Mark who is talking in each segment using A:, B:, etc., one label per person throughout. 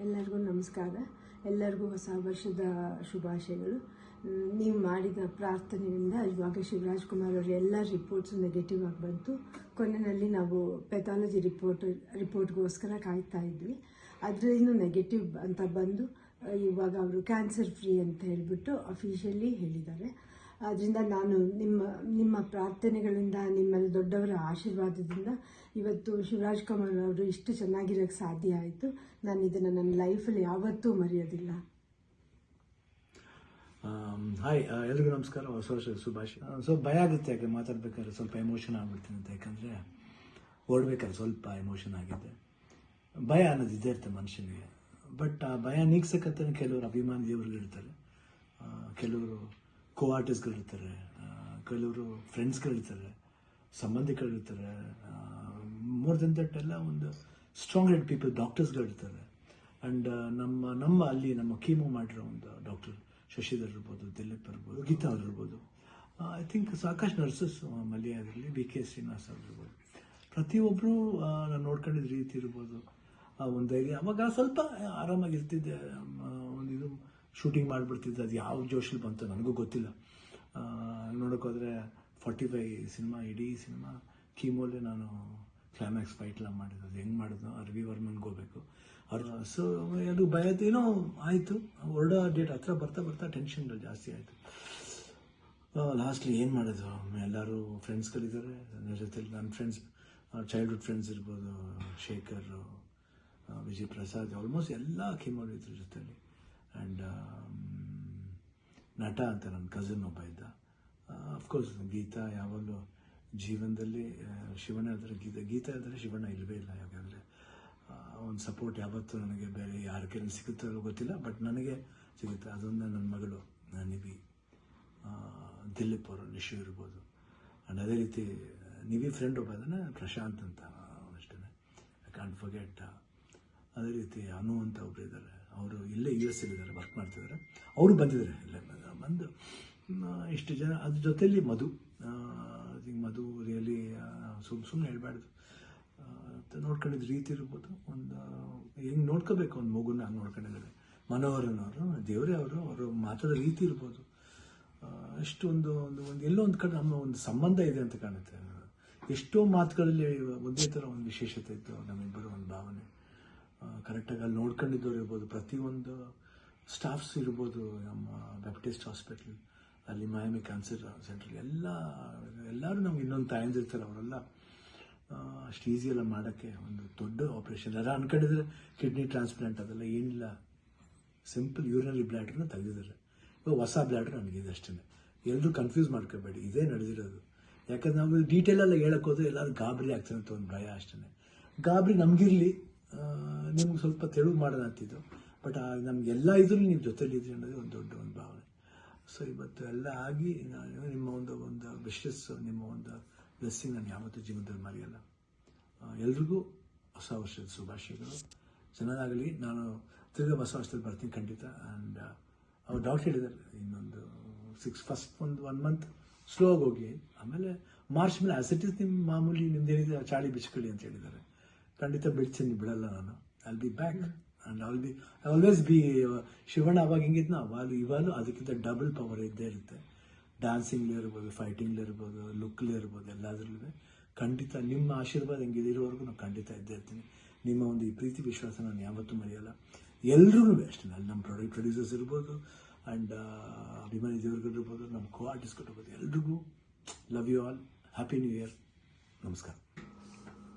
A: ಎಲ್ಲರಿಗೂ ನಮಸ್ಕಾರ. ಎಲ್ಲರಿಗೂ ಹೊಸ ವರ್ಷದ ಶುಭಾಶಯಗಳು. ನೀವು ಮಾಡಿದ ಪ್ರಾರ್ಥನೆಯಿಂದ ಇವಾಗ ಶಿವರಾಜ್ ಕುಮಾರ್ ಅವರ ಎಲ್ಲ ರಿಪೋರ್ಟ್ಸು ನೆಗೆಟಿವ್ ಆಗಿ ಬಂತು. ಕೊನೆಯಲ್ಲಿ ನಾವು ಪೆಥಾಲಜಿ ರಿಪೋರ್ಟ್ಗೋಸ್ಕರ ಕಾಯ್ತಾ ಇದ್ವಿ. ಅದರಿಂದ ನೆಗೆಟಿವ್ ಅಂತ ಬಂದು ಇವಾಗ ಅವರು ಕ್ಯಾನ್ಸರ್ ಫ್ರೀ ಅಂತ ಹೇಳಿಬಿಟ್ಟು ಅಫಿಷಿಯಲಿ ಹೇಳಿದ್ದಾರೆ. ಆದ್ದರಿಂದ ನಾನು ನಿಮ್ಮ ಪ್ರಾರ್ಥನೆಗಳಿಂದ, ನಿಮ್ಮಲ್ಲಿ ದೊಡ್ಡವರ ಆಶೀರ್ವಾದದಿಂದ ಇವತ್ತು ಶಿವರಾಜ್ ಕುಮಾರ್ ಅವರು ಇಷ್ಟು ಚೆನ್ನಾಗಿರೋಕ್ಕೆ ಸಾಧ್ಯ ಆಯಿತು. ನಾನು ಇದನ್ನು ನನ್ನ ಲೈಫಲ್ಲಿ ಯಾವತ್ತೂ ಮರೆಯೋದಿಲ್ಲ.
B: ಹಾಯ್, ಎಲ್ರಿಗೂ ನಮಸ್ಕಾರ, ಹೊಸ ವರ್ಷದ ಶುಭಾಶಯ. ಸ್ವಲ್ಪ ಭಯ ಆಗುತ್ತೆ, ಯಾಕೆ ಮಾತಾಡ್ಬೇಕಾದ್ರೆ ಸ್ವಲ್ಪ ಎಮೋಷನ್ ಆಗ್ಬಿಡ್ತೀನಿ ಅಂತ. ಯಾಕಂದರೆ ಓಡ್ಬೇಕಾದ್ರೆ ಸ್ವಲ್ಪ ಎಮೋಷನ್ ಆಗಿದೆ. ಭಯ ಅನ್ನೋದು ಇದ್ದೇ ಇರುತ್ತೆ ಮನುಷ್ಯನಿಗೆ. ಬಟ್ ಆ ಭಯ ನೀಗ್ಸಕ್ಕಂತ ಕೆಲವರು ಅಭಿಮಾನಿ ದೇವರುಗಳಿರ್ತಾರೆ, ಕೆಲವರು ಆರ್ಟಿಸ್ಟ್ಗಳಿರ್ತಾರೆ, ಕೆಲವರು ಫ್ರೆಂಡ್ಸ್ಗಳಿರ್ತಾರೆ, ಸಂಬಂಧಿಕರಿರ್ತಾರೆ. ಮೋರ್ ದೆನ್ ದಟ್ ಎಲ್ಲ ಒಂದು ಸ್ಟ್ರಾಂಗ್ ಹೆಡ್ ಪೀಪಲ್, ಡಾಕ್ಟರ್ಸ್ಗಳಿರ್ತಾರೆ. ಆ್ಯಂಡ್ ನಮ್ಮ ಅಲ್ಲಿ ನಮ್ಮ ಕೀಮೋ ಮಾಡಿರೋ ಒಂದು ಡಾಕ್ಟರ್ ಶಶಿಧರ್ ಇರ್ಬೋದು, ದಿಲೀಪ್ ಇರ್ಬೋದು, ಗೀತಾ ಅವ್ರು ಇರ್ಬೋದು, ಐ ಥಿಂಕ್ ಸಾಕಷ್ಟು ನರ್ಸಸ್, ಮಲ್ಯ ಆಗಿರಲಿ, BK ಶ್ರೀನಿವಾಸ್ ಅವ್ರು ಇರ್ಬೋದು, ಪ್ರತಿಯೊಬ್ಬರು ನಾನು ನೋಡ್ಕೊಂಡಿದ್ದ ರೀತಿ ಇರ್ಬೋದು, ಒಂದು ಧೈರ್ಯ. ಅವಾಗ ಸ್ವಲ್ಪ ಆರಾಮಾಗಿರ್ತಿದ್ದೆ. ಒಂದು ಇದು ಶೂಟಿಂಗ್ ಮಾಡಿಬಿಡ್ತಿದ್ದೆ. ಅದು ಯಾವ ಜೋಶಲ್ಲಿ ಬಂತು ನನಗೂ ಗೊತ್ತಿಲ್ಲ. ನೋಡೋಕ್ಕೋದ್ರೆ 45 ಸಿನಿಮಾ, ಇಡೀ ಸಿನಿಮಾ ಕೀಮೋಲೆ ನಾನು ಕ್ಲೈಮ್ಯಾಕ್ಸ್ ಫೈಟ್ಲ ಮಾಡಿದ್ದು. ಅದು ಹೆಂಗೆ ಮಾಡಿದ್ನೋ ರವಿ ವರ್ಮನ್ಗೆ ಹೋಗ್ಬೇಕು ಅವ್ರು. ಸೊ ಅದು ಭಯದ ಏನೋ ಆಯಿತು. ಹೊರಡೋ ಡೇಟ್ ಹತ್ರ ಬರ್ತಾ ಟೆನ್ಷನ್ಗಳು ಜಾಸ್ತಿ ಆಯಿತು. ಲಾಸ್ಟ್ಲಿ ಏನು ಮಾಡೋದು, ಎಲ್ಲರೂ ಫ್ರೆಂಡ್ಸ್ಗಳಿದ್ದಾರೆ ನನ್ನ ಜೊತೆಲಿ. ನನ್ನ ಫ್ರೆಂಡ್ಸ್, ಚೈಲ್ಡ್ಹುಡ್ ಫ್ರೆಂಡ್ಸ್ ಇರ್ಬೋದು, ಶೇಖರ್, ವಿಜಯ್ ಪ್ರಸಾದ್, ಆಲ್ಮೋಸ್ಟ್ ಎಲ್ಲ ಕೀಮೋಲಿ ಇದ್ರ ಜೊತೆಲಿ. ಆ್ಯಂಡ್ ನಟ ಅಂತ ನನ್ನ ಕಸಿನ್ ಒಬ್ಬ ಇದ್ದ. ಅಫ್ಕೋರ್ಸ್ ಗೀತಾ ಯಾವಾಗಲೂ ಜೀವನದಲ್ಲಿ ಶಿವಣ್ಣ ಇದ್ದರೆ ಗೀತಾ ಇದ್ದರೆ ಶಿವಣ್ಣ ಇಲ್ಲವೇ ಇಲ್ಲ. ಯಾಕಂದರೆ ಒಂದು ಸಪೋರ್ಟ್ ಯಾವತ್ತೂ ನನಗೆ ಬೇರೆ ಯಾರ ಕೈಲಿ ಸಿಗುತ್ತೋ ಗೊತ್ತಿಲ್ಲ, ಬಟ್ ನನಗೆ ಸಿಗುತ್ತೆ. ಅದೊಂದು ನನ್ನ ಮಗಳು ನಿವಿ, ದಿಲೀಪ್ ಅವರು, ನಿಶು ಇರ್ಬೋದು. ಆ್ಯಂಡ್ ಅದೇ ರೀತಿ ನಿವಿ ಫ್ರೆಂಡ್ ಒಬ್ಬ ಇದ್ದಾನೆ, ಪ್ರಶಾಂತ್ ಅಂತ, ಅಷ್ಟೇ, ಐ ಕಾಂಟ್ ಫರ್ಗೆಟ್. ಅದೇ ರೀತಿ ಅನು ಅಂತ ಒಬ್ಬರು ಇದ್ದಾರೆ, ಅವರು ಇಲ್ಲೇ US ಇದ್ದಾರೆ, ವರ್ಕ್ ಮಾಡ್ತಿದ್ದಾರೆ. ಅವರು ಬಂದಿದ್ದಾರೆ, ಇಲ್ಲೇ ಬಂದು ಇಷ್ಟು ಜನ. ಅದ್ರ ಜೊತೆಯಲ್ಲಿ ಮಧು ರಿಯಲಿ ಸುಮ್ಮನೆ ಹೇಳ್ಬಾರ್ದು, ನೋಡ್ಕೊಂಡಿದ್ದ ರೀತಿ ಇರ್ಬೋದು. ಒಂದು ಹೆಂಗೆ ನೋಡ್ಕೋಬೇಕು ಒಂದು ಮಗುನ ಹಂಗೆ ನೋಡ್ಕೊಂಡಿದ್ದಾರೆ. ಮನೋಹರನವರು, ದೇವರೇ ಅವರು ಮಾತಾಡೋ ರೀತಿ ಇರ್ಬೋದು. ಅಷ್ಟು ಒಂದು ಎಲ್ಲೋ ಒಂದು ಕಡೆ ನಮ್ಮ ಒಂದು ಸಂಬಂಧ ಇದೆ ಅಂತ ಕಾಣುತ್ತೆ. ಎಷ್ಟೋ ಮಾತುಗಳಲ್ಲಿ ಒಂದೇ ಥರ ಒಂದು ವಿಶೇಷತೆ ಇತ್ತು ನಮ್ಮಿಬ್ಬರು, ಒಂದು ಭಾವನೆ. ಕರೆಕ್ಟಾಗಿ ಅಲ್ಲಿ ನೋಡ್ಕೊಂಡಿದ್ದವ್ರು ಇರ್ಬೋದು, ಪ್ರತಿಯೊಂದು ಸ್ಟಾಫ್ಸ್ ಇರ್ಬೋದು, ನಮ್ಮ ಬ್ಯಾಪ್ಟಿಸ್ಟ್ ಹಾಸ್ಪಿಟ್ಲ್ ಅಲ್ಲಿ, ಮಯಾಮಿ ಕ್ಯಾನ್ಸರ್ ಸೆಂಟ್ರಲ್ಲಿ ಎಲ್ಲರೂ ನಮ್ಗೆ ಇನ್ನೊಂದು ತಾಯಂದಿರ್ತಾರೆ. ಅವರೆಲ್ಲ ಅಷ್ಟು ಈಸಿಯೆಲ್ಲ ಮಾಡೋಕ್ಕೆ ಒಂದು ದೊಡ್ಡ ಆಪ್ರೇಷನ್. ಎಲ್ಲ ಅನ್ಕೊಂಡಿದ್ರೆ ಕಿಡ್ನಿ ಟ್ರಾನ್ಸ್ಪ್ಲಾಂಟ್ ಅದೆಲ್ಲ ಏನಿಲ್ಲ, ಸಿಂಪಲ್ ಯೂರಿನರಿ ಬ್ಲ್ಯಾಡ್ರನ್ನ ತೆಗೆದಿದ್ದಾರೆ. ಇವಾಗ ಹೊಸ ಬ್ಲ್ಯಾಡ್ರ್ ನನಗಿದೆ ಅಷ್ಟೇ. ಎಲ್ಲರೂ ಕನ್ಫ್ಯೂಸ್ ಮಾಡ್ಕೋಬೇಡಿ, ಇದೇ ನಡೆದಿರೋದು. ಯಾಕಂದ್ರೆ ನಾವು ಡೀಟೇಲೆಲ್ಲ ಹೇಳೋಕ್ಕೋದ್ರೆ ಎಲ್ಲರೂ ಗಾಬರಿ ಆಗ್ತಾರೆ ಅಂತ ಒಂದು ಭಯ ಅಷ್ಟೇ. ಗಾಬರಿ ನಮಗಿರಲಿ, ನಿಮ್ಗೆ ಸ್ವಲ್ಪ ತೆಳುವು ಮಾಡೋಣ ಅಂತಿದ್ದು. ಬಟ್ ನಮಗೆಲ್ಲ ಇದ್ರೂ ನೀವು ಜೊತೆಲಿದ್ರಿ ಅನ್ನೋದು ಒಂದು ದೊಡ್ಡ ಒಂದು ಭಾವನೆ. ಸೊ ಇವತ್ತು ಎಲ್ಲ ಆಗಿ ನಿಮ್ಮ ಒಂದು ವಿಶಸ್, ನಿಮ್ಮ ಒಂದು ಬ್ಲೆಸ್ಸಿಂಗ್ ನಾನು ಯಾವತ್ತೂ ಜೀವನದಲ್ಲಿ ಮರೆಯಲ್ಲ. ಎಲ್ರಿಗೂ ಹೊಸ ವರ್ಷದ ಶುಭಾಶಯಗಳು. ಚೆನ್ನಾಗಲಿ. ನಾನು ತಿರ್ಗಿ ಹೊಸ ವರ್ಷದಲ್ಲಿ ಬರ್ತೀನಿ ಖಂಡಿತ. ಆ್ಯಂಡ್ ಅವ್ರು ಡಾಕ್ಟರ್ ಹೇಳಿದ್ದಾರೆ, ಇನ್ನೊಂದು ಫಸ್ಟ್ ಒಂದು 1 ಮಂತ್ ಸ್ಲೋ ಆಗಿ ಹೋಗಿ, ಆಮೇಲೆ ಮಾರ್ಚ್ ಮೇಲೆ ಆಸಿಟಿಸ್ ನಿಮ್ಮ ಮಾಮೂಲಿ ನಿಮ್ದೇನಿದೆ ಚಾಳಿ ಬಿಚ್ಕೊಳ್ಳಿ ಅಂತ ಹೇಳಿದ್ದಾರೆ. ಖಂಡಿತ ಬಿಡ್ತೀನಿ, ಬಿಡಲ್ಲ ನಾನು. I be back and I always B. Shivanna ಅವಾಗ ಹೆಂಗಿದ್ನೋ ಇವಾಗಲೂ ಅದಕ್ಕಿಂತ ಡಬಲ್ ಪವರ್ ಇದ್ದೇ ಇರುತ್ತೆ. ಡ್ಯಾನ್ಸಿಂಗ್ಲೇ ಇರ್ಬೋದು, ಫೈಟಿಂಗ್ಲೇ ಇರ್ಬೋದು, ಲುಕ್ಲೇ ಇರ್ಬೋದು, ಎಲ್ಲದರಲ್ಲೂ ಖಂಡಿತ ನಿಮ್ಮ ಆಶೀರ್ವಾದ ಹೆಂಗಿದೆ ಇರೋವರೆಗೂ ನಾನು ಖಂಡಿತ ಇದ್ದೇ ಇರ್ತೀನಿ. ನಿಮ್ಮ ಒಂದು ಈ ಪ್ರೀತಿ ವಿಶ್ವಾಸ ನಾನು ಯಾವತ್ತೂ ಮರೆಯಲ್ಲ. ಎಲ್ರಿಗೂ ಅಷ್ಟೇ, ಅಲ್ಲಿ ನಮ್ಮ ಪ್ರೊಡ್ಯೂಸರ್ಸ್ ಇರ್ಬೋದು, ಆ್ಯಂಡ್ ಅಭಿಮಾನಿ ದೇವರುಗಳಿರ್ಬೋದು, ನಮ್ಮ ಆರ್ಟಿಸ್ಟ್ಗಳಿರ್ಬೋದು, ಎಲ್ರಿಗೂ love you all. Happy new year. ನಮಸ್ಕಾರ.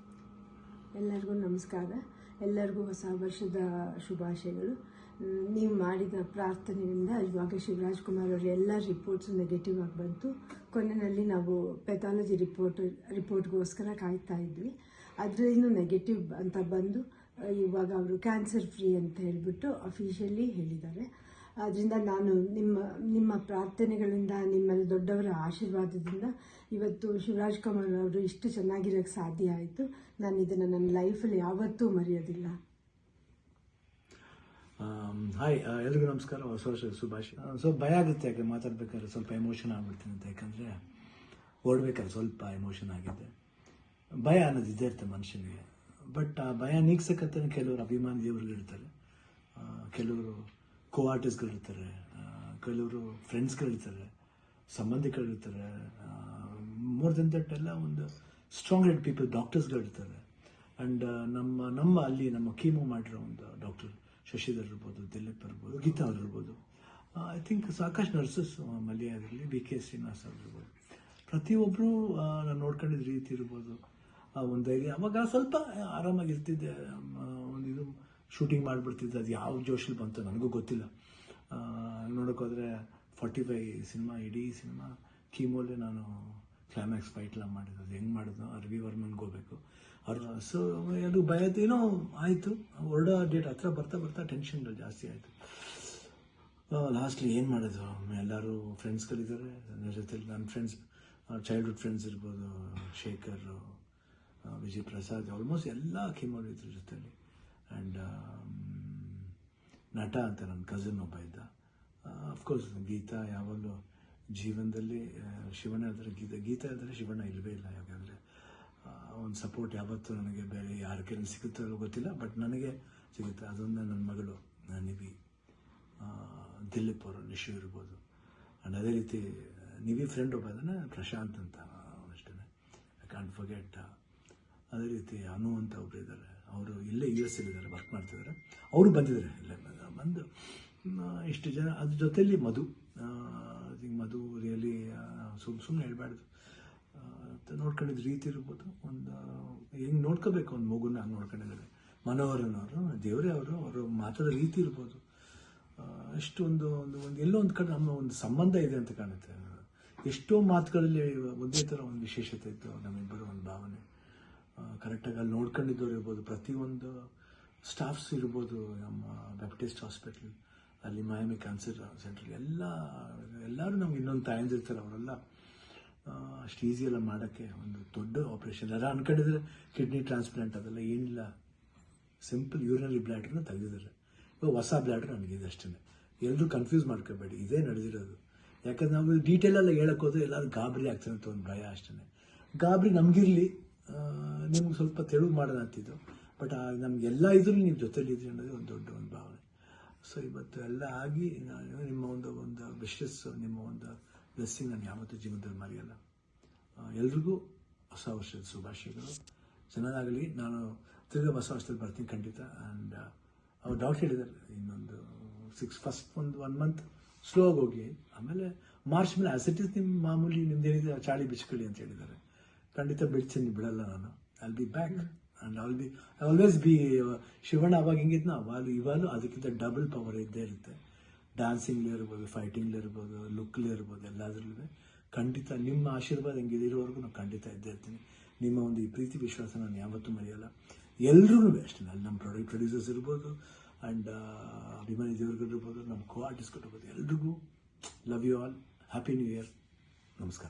A: ಎಲ್ಲರಿಗೂ ನಮಸ್ಕಾರ. ಎಲ್ಲರಿಗೂ ಹೊಸ ವರ್ಷದ ಶುಭಾಶಯಗಳು. ನೀವು ಮಾಡಿದ ಪ್ರಾರ್ಥನೆಯಿಂದ ಇವಾಗ ಶಿವರಾಜ್ ಕುಮಾರ್ ಅವರ ಎಲ್ಲ ರಿಪೋರ್ಟ್ಸು ನೆಗೆಟಿವ್ ಆಗಿ ಬಂತು. ಕೊನೆಯಲ್ಲಿ ನಾವು ಪೆಥಾಲಜಿ ರಿಪೋರ್ಟ್ಗೋಸ್ಕರ ಕಾಯ್ತಾ ಇದ್ವಿ. ಅದರಿಂದ ನೆಗೆಟಿವ್ ಅಂತ ಬಂದು ಇವಾಗ ಅವರು ಕ್ಯಾನ್ಸರ್ ಫ್ರೀ ಅಂತ ಹೇಳಿಬಿಟ್ಟು ಅಫಿಷಿಯಲಿ ಹೇಳಿದ್ದಾರೆ. ಆದ್ದರಿಂದ ನಾನು ನಿಮ್ಮ ಪ್ರಾರ್ಥನೆಗಳಿಂದ, ನಿಮ್ಮಲ್ಲಿ ದೊಡ್ಡವರ ಆಶೀರ್ವಾದದಿಂದ ಇವತ್ತು ಶಿವರಾಜ್ ಕುಮಾರ್ ಅವರು ಇಷ್ಟು ಚೆನ್ನಾಗಿರೋಕ್ಕೆ ಸಾಧ್ಯ ಆಯಿತು. ನಾನು ಇದನ್ನು ನನ್ನ ಲೈಫಲ್ಲಿ ಯಾವತ್ತೂ ಮರೆಯೋದಿಲ್ಲ.
B: ಹಾಯ್, ಎಲ್ರಿಗೂ ನಮಸ್ಕಾರ, ಹೊಸ ವರ್ಷದ ಶುಭಾಶಯ. ಸ್ವಲ್ಪ ಭಯ ಆಗುತ್ತೆ, ಯಾಕೆ ಮಾತಾಡ್ಬೇಕಾದ್ರೆ ಸ್ವಲ್ಪ ಎಮೋಷನ್ ಆಗ್ಬಿಡ್ತೀನಿ ಅಂತ. ಯಾಕಂದರೆ ಓಡ್ಬೇಕಾದ್ರೆ ಸ್ವಲ್ಪ ಎಮೋಷನ್ ಆಗಿದೆ. ಭಯ ಅನ್ನೋದು ಇದ್ದೇ ಇರುತ್ತೆ ಮನುಷ್ಯನಿಗೆ. ಬಟ್ ಆ ಭಯ ನೀಗ್ಸಕ್ಕಂತ ಕೆಲವರು ಅಭಿಮಾನಿ ದೇವರುಗಳಿರ್ತಾರೆ, ಕೆಲವರು ಕೋ ಆರ್ಟಿಸ್ಟ್ಗಳಿರ್ತಾರೆ, ಕೆಲವರು ಫ್ರೆಂಡ್ಸ್ಗಳಿರ್ತಾರೆ, ಸಂಬಂಧಿಕರಿರ್ತಾರೆ, ಮೋರ್ ದೆನ್ ದಟ್ ಎಲ್ಲ ಒಂದು ಸ್ಟ್ರಾಂಗ್ ಹೆಡ್ ಪೀಪಲ್, ಡಾಕ್ಟರ್ಸ್ಗಳಿರ್ತಾರೆ. ಆ್ಯಂಡ್ ನಮ್ಮ ಅಲ್ಲಿ ನಮ್ಮ ಕೀಮೋ ಮಾಡಿರೋ ಒಂದು ಡಾಕ್ಟರ್ ಶಶಿಧರ್ ಇರ್ಬೋದು, ದಿಲೀಪ್ ಇರ್ಬೋದು, ಗೀತಾ ಅವ್ರು ಇರ್ಬೋದು, ಐ ಥಿಂಕ್ ಸಾಕಷ್ಟು ನರ್ಸಸ್ ಮಲ್ಯ ಆಗಿರಲಿ, ಬಿ ಕೆ ಶ್ರೀನಿವಾಸ್ ಅವ್ರು ಇರ್ಬೋದು, ಪ್ರತಿಯೊಬ್ಬರು ನಾನು ನೋಡ್ಕೊಂಡಿದ್ದ ರೀತಿ ಇರ್ಬೋದು, ಒಂದು ಧೈರ್ಯ. ಅವಾಗ ಸ್ವಲ್ಪ ಆರಾಮಾಗಿರ್ತಿದ್ದೆ, ಒಂದು ಇದು ಶೂಟಿಂಗ್ ಮಾಡಿಬಿಡ್ತಿದ್ದೆ. ಅದು ಯಾವ ಜೋಶಲ್ಲಿ ಬಂತು ನನಗೂ ಗೊತ್ತಿಲ್ಲ. ನೋಡೋಕ್ಕೋದ್ರೆ 45 ಸಿನಿಮಾ, ಇಡೀ ಸಿನಿಮಾ ಕೀಮೋಲೆ ನಾನು ಕ್ಲೈಮ್ಯಾಕ್ಸ್ ಫೈಟ್ಲ ಮಾಡಿದ್ದು. ಅದು ಹೆಂಗೆ ಮಾಡಿದ್ನೋ ರವಿ ವರ್ಮನ್ಗೆ ಹೋಗ್ಬೇಕು ಅವ್ರು. ಸೊ ಅದು ಭಯದ ಏನೋ ಆಯಿತು. ಹೊರಡೋ ಡೇಟ್ ಹತ್ರ ಬರ್ತಾ ಬರ್ತಾ ಟೆನ್ಷನ್ಗಳು ಜಾಸ್ತಿ ಆಯಿತು. ಲಾಸ್ಟ್ಲಿ ಏನು ಮಾಡೋದು, ಎಲ್ಲರೂ ಫ್ರೆಂಡ್ಸ್ಗಳಿದ್ದಾರೆ ನನ್ನ ಜೊತೆಲಿ. ನನ್ನ ಫ್ರೆಂಡ್ಸ್, ಚೈಲ್ಡ್ಹುಡ್ ಫ್ರೆಂಡ್ಸ್ ಇರ್ಬೋದು, ಶೇಖರ್, ವಿಜಯ್ ಪ್ರಸಾದ್, ಆಲ್ಮೋಸ್ಟ್ ಎಲ್ಲ ಕೀಮೋರು ಇದ್ರ ಜೊತೆಲಿ. ಆ್ಯಂಡ್ ನಟ ಅಂತ ನನ್ನ ಕಸಿನ್ ಒಬ್ಬ ಇದ್ದ. ಅಫ್ಕೋರ್ಸ್ ಗೀತಾ ಯಾವಾಗಲೂ ಜೀವನದಲ್ಲಿ ಶಿವಣ್ಣ ಇದ್ದರೆ ಗೀತಾ ಇದ್ದರೆ ಶಿವಣ್ಣ ಇಲ್ಲವೇ ಇಲ್ಲ. ಯಾಕಂದರೆ ಒಂದು ಸಪೋರ್ಟ್ ಯಾವತ್ತೂ ನನಗೆ ಬೇರೆ ಯಾರ ಕೈಲಿ ಸಿಗುತ್ತೋ ಗೊತ್ತಿಲ್ಲ, ಬಟ್ ನನಗೆ ಸಿಗುತ್ತೆ. ಅದೊಂದು ನನ್ನ ಮಗಳು ನಿವಿ, ದಿಲೀಪ್ ಅವರು, ನಿಶು ಇರ್ಬೋದು. ಆ್ಯಂಡ್ ಅದೇ ರೀತಿ ನಿವಿ ಫ್ರೆಂಡ್ ಒಬ್ಬ ಇದ್ದಾನೆ, ಪ್ರಶಾಂತ್ ಅಂತ, ಅಷ್ಟೇ, ಐ ಕಾಂಟ್ ಫರ್ಗೆಟ್. ಅದೇ ರೀತಿ ಅನು ಅಂತ ಒಬ್ಬರು ಇದ್ದಾರೆ, ಅವರು ಇಲ್ಲೇ US ಇದ್ದಾರೆ, ವರ್ಕ್ ಮಾಡ್ತಿದ್ದಾರೆ. ಅವರು ಬಂದಿದ್ದಾರೆ ಇಲ್ಲೇ ಬಂದು. ಇಷ್ಟು ಜನ, ಅದ್ರ ಜೊತೆಯಲ್ಲಿ ಮಧು ರಿಯಲಿ ಸುಮ್ಮನೆ ಹೇಳ್ಬಾರ್ದು, ನೋಡ್ಕೊಂಡಿದ್ದ ರೀತಿ ಇರ್ಬೋದು, ಒಂದು ಹೆಂಗೆ ನೋಡ್ಕೋಬೇಕು ಒಂದು ಮಗುನ ಹಂಗೆ ನೋಡ್ಕೊಂಡಿದ್ದಾರೆ. ಮನೋಹರನವರು, ದೇವರೇ ಅವರು ಮಾತಾಡೋ ರೀತಿ ಇರ್ಬೋದು, ಎಷ್ಟು ಒಂದು ಎಲ್ಲೋ ಒಂದು ಕಡೆ ನಮ್ಮ ಒಂದು ಸಂಬಂಧ ಇದೆ ಅಂತ ಕಾಣುತ್ತೆ. ಎಷ್ಟೋ ಮಾತುಗಳಲ್ಲಿ ಒಂದೇ ಥರ ಒಂದು ವಿಶೇಷತೆ ಇತ್ತು ನಮ್ಮಿಬ್ಬರು, ಒಂದು ಭಾವನೆ. ಕರೆಕ್ಟಾಗಿ ಅಲ್ಲಿ ನೋಡ್ಕೊಂಡಿದ್ದವ್ರು ಇರ್ಬೋದು, ಪ್ರತಿಯೊಂದು ಸ್ಟಾಫ್ಸ್ ಇರ್ಬೋದು, ನಮ್ಮ ಬ್ಯಾಪ್ಟಿಸ್ಟ್ ಹಾಸ್ಪಿಟ್ಲ್, ಅಲ್ಲಿ ಮಯಾಮಿ ಕ್ಯಾನ್ಸರ್ ಸೆಂಟ್ರಲ್ಲಿ ಎಲ್ಲರೂ ನಮ್ಗೆ ಇನ್ನೊಂದು ತಾಯಂದಿರ್ತಾರೆ. ಅವರೆಲ್ಲ ಅಷ್ಟು ಈಸಿಯೆಲ್ಲ ಮಾಡೋಕ್ಕೆ ಒಂದು ದೊಡ್ಡ ಆಪ್ರೇಷನ್. ಎಲ್ಲ ಅನ್ಕೊಂಡಿದ್ರೆ ಕಿಡ್ನಿ ಟ್ರಾನ್ಸ್ಪ್ಲಾಂಟ್ ಅದೆಲ್ಲ ಏನಿಲ್ಲ, ಸಿಂಪಲ್ ಯೂರಿನರಿ ಬ್ಲ್ಯಾಡ್ರನ್ನ ತೆಗೆದಿದ್ದಾರೆ. ಇವಾಗ ಹೊಸ ಬ್ಲ್ಯಾಡ್ರ್ ನನಗಿದೆ ಅಷ್ಟೇ. ಎಲ್ಲರೂ ಕನ್ಫ್ಯೂಸ್ ಮಾಡ್ಕೋಬೇಡಿ, ಇದೇ ನಡೆದಿರೋದು. ಯಾಕಂದ್ರೆ ನಾವು ಡೀಟೇಲೆಲ್ಲ ಹೇಳೋಕ್ಕೋದ್ರೆ ಎಲ್ಲರೂ ಗಾಬರಿ ಆಗ್ತಾರೆ ಅಂತ ಒಂದು ಭಯ ಅಷ್ಟೇ. ಗಾಬರಿ ನಮಗಿರಲಿ, ನಿಮ್ಗೆ ಸ್ವಲ್ಪ ತೆಳುವು ಮಾಡೋಣ ಅಂತಿದ್ದು, ಬಟ್ ನಮಗೆಲ್ಲ ಇದ್ರೂ ನೀವು ಜೊತೆಲಿದ್ರಿ ಅನ್ನೋದೇ ಒಂದು ದೊಡ್ಡ ಒಂದು ಭಾವನೆ. ಸೊ ಇವತ್ತು ಎಲ್ಲ ಆಗಿ ನಿಮ್ಮ ಒಂದು ವಿಶಸ್, ನಿಮ್ಮ ಒಂದು ಬ್ಲೆಸ್ಸಿಂಗ್ ನಾನು ಯಾವತ್ತೂ ಜೀವನದಲ್ಲಿ ಮರೆಯಲ್ಲ. ಎಲ್ರಿಗೂ ಹೊಸ ವರ್ಷದ ಶುಭಾಶಯಗಳು, ಚೆನ್ನಾಗಾಗಲಿ. ನಾನು ತಿರ್ಗಾ ಹೊಸ ವರ್ಷದಲ್ಲಿ ಬರ್ತೀನಿ ಖಂಡಿತ. ಆ್ಯಂಡ್ ಅವ್ರು ಡಾಕ್ಟರ್ ಹೇಳಿದ್ದಾರೆ, ಇನ್ನೊಂದು ಫಸ್ಟ್ ಒಂದು 1 ಮಂತ್ ಸ್ಲೋ ಆಗಿ ಹೋಗಿ, ಆಮೇಲೆ ಮಾರ್ಚ್ ಮೇಲೆ ಆಸಿಟಿಸ್ ನಿಮ್ಮ ಮಾಮೂಲಿ ನಿಮ್ದೇನಿದೆ ಚಾಳಿ ಬಿಚ್ಕೊಳ್ಳಿ ಅಂತ ಹೇಳಿದ್ದಾರೆ. ಖಂಡಿತ ಬಿಡ್ತೀನಿ, ಬಿಡಲ್ಲ ನಾನು. I will be back and I always B. Shivanna ಅವಾಗ ಹೆಂಗಿದ್ನ ಇವಾಗಲೂ ಅದಕ್ಕಿಂತ ಡಬಲ್ ಪವರ್ ಇದ್ದೇ ಇರುತ್ತೆ. ಡ್ಯಾನ್ಸಿಂಗ್ಲಿ ಇರ್ಬೋದು, ಫೈಟಿಂಗ್ಲಿ ಇರ್ಬೋದು, ಲುಕ್ಲಿ ಇರ್ಬೋದು, ಎಲ್ಲದರಲ್ಲೂ ಖಂಡಿತ ನಿಮ್ಮ ಆಶೀರ್ವಾದ ಹೆಂಗಿದೆ ಇರೋವರೆಗೂ ನಾನು ಖಂಡಿತ ಇದ್ದೇ ಇರ್ತೀನಿ. ನಿಮ್ಮ ಒಂದು ಈ ಪ್ರೀತಿ ವಿಶ್ವಾಸ ನಾನು ಯಾವತ್ತೂ ಮರೆಯಲ್ಲ. ಎಲ್ರಿಗೂ ಅಷ್ಟೇ, ಅಲ್ಲಿ ನಮ್ಮ ಪ್ರೊಡ್ಯೂಸರ್ಸ್ ಇರ್ಬೋದು, ಆ್ಯಂಡ್ ಅಭಿಮಾನಿ ದೇವ್ರಿಗಿರ್ಬೋದು, ನಮ್ಮ ಕೋ ಆರ್ಟಿಸ್ಟ್ಗಳಿರ್ಬೋದು, ಎಲ್ರಿಗೂ love you all. Happy new year. ನಮಸ್ಕಾರ.